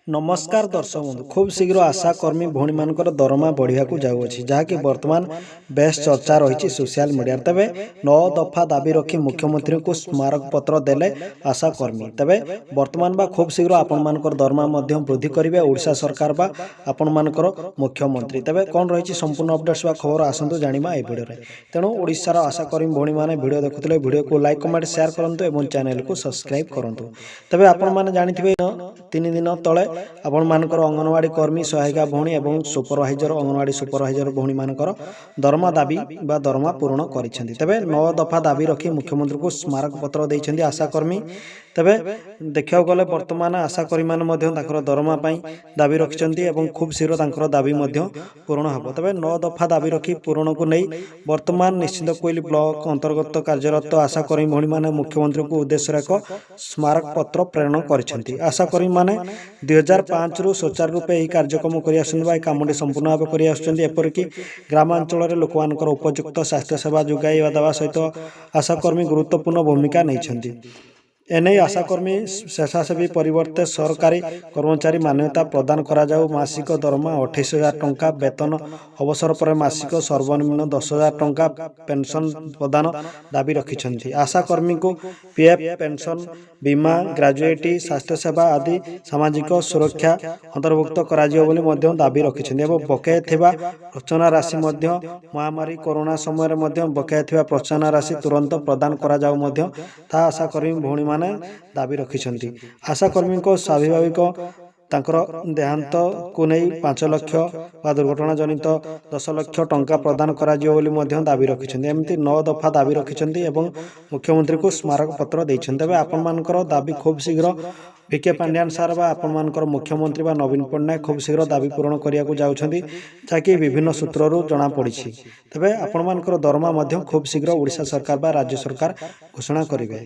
नमस्कार दर्शक बंधु खूब शीघ्र आशा कर्मी भौणी मानकर दरमा बढ़िया जाऊँगी जहाँकि बर्तमान बेस चर्चा रही सोशल मीडिया तेज 9 दफा दाबी रखी मुख्यमंत्री को स्मारक पत्र देले आशा कर्मी तेज बर्तमान बा खूब शीघ्र आपण मानकर दरमा वृद्धि करेंगे ओडिशा सरकार बा आपण मानकर मुख्यमंत्री तेज कौन रही संपूर्ण अपडेट्स बा खबर आसतु जाना ये भिडियो तेणु ओडिशार आशा कर्मी भौणी मैंने भिडियो देखुले भिडियो को लाइक कमेंट शेयर करूँ और चैनल को सब्सक्राइब करूँ तेज आपण मैंने जानी 3 दिन तले आपण मानकर अंगनवाड़ी कर्मी सहायिका भौणी और सुपरवाइजर अंगनवाड़ी सुपरवाइजर भौणी मानकर दरमा दाबी बा दरमा पूरण करिसेंती तेबे 9 दफा दाबी रखी मुख्यमंत्री को स्मारक पत्र देइसेंती आशा कर्मी तेबे देखिया गले वर्तमान आशा कर्मी माने मध्य ताकर दरमा पई दाबी रखिसेंती एवं खूब शीघ्र ताकर दाबी मध्य पूरण हबो तेबे 9 दफा दाबी रखी पूरण को नै वर्तमान निश्चित कोइली ब्लॉक अंतर्गत कार्यरत आशा कर्मी भौणी माने मुख्यमंत्री को उद्देश्य एक स्मारक पत्र प्रेरण करिसेंती आशा कर्मी माने 2005 रु सुचारू रूपे यह कार्यक्रम करमटी संपूर्ण भाव करपरिक ग्रामांचल लोक उपयुक्त स्वास्थ्य सेवा जोगाइवा देवा सहित आशाकर्मी गुरुत्वपूर्ण भूमिका नहीं एने आशाकर्मी स्वेच्छासेवी परिवर्ते सरकारी कर्मचारी मान्यता प्रदान करा जाऊ मासिक दरमा 28,000 टंका वेतन अवसर पर मासिक सर्वनिम्न 10,000 टंका पेंशन प्रदान दाबी रखिछन्ति आशाकर्मी को पीएफ पेंशन बीमा ग्रेजुएटी स्वास्थ्य सेवा आदि सामाजिक सुरक्षा अंतर्भुक्त करा जियो बोली मध्य दाबी रखिछन्ति एवं बकाया थिबा प्रोत्साहन राशि मध्य महामारी कोरोना समय रे मध्य बकाया थिबा प्रोत्साहन राशि तुरंत प्रदान करा जाऊ मध्य ता आशाकर्मी भौणी माने दाबी रखिछन्ति आशाकर्मी को स्वाभाविक तांकर देहांत को नहीं 5 लाख व दुर्घटना जनित 10 लाख टंका प्रदान करा जियो बोली मध्य दाबी रखिछन्ति एमती 9 दफा दाबी रखिछन्ति एवं मुख्यमंत्री को स्मारक पत्र दैछन्ति तबे आपण मानकर दाबी खूब शीघ्र विके पांड्यान सार बा आपण मानकर मुख्यमंत्री बा नवीन पट्टनायक खूब शीघ्र दाबी पूरण करिया को जाउछन्ति जाकि विभिन्न सूत्ररू जना पड़िछि तबे आपण मानकर दरमा मध्य खूब शीघ्र ओडिशा सरकार बा राज्य सरकार घोषणा करिवे।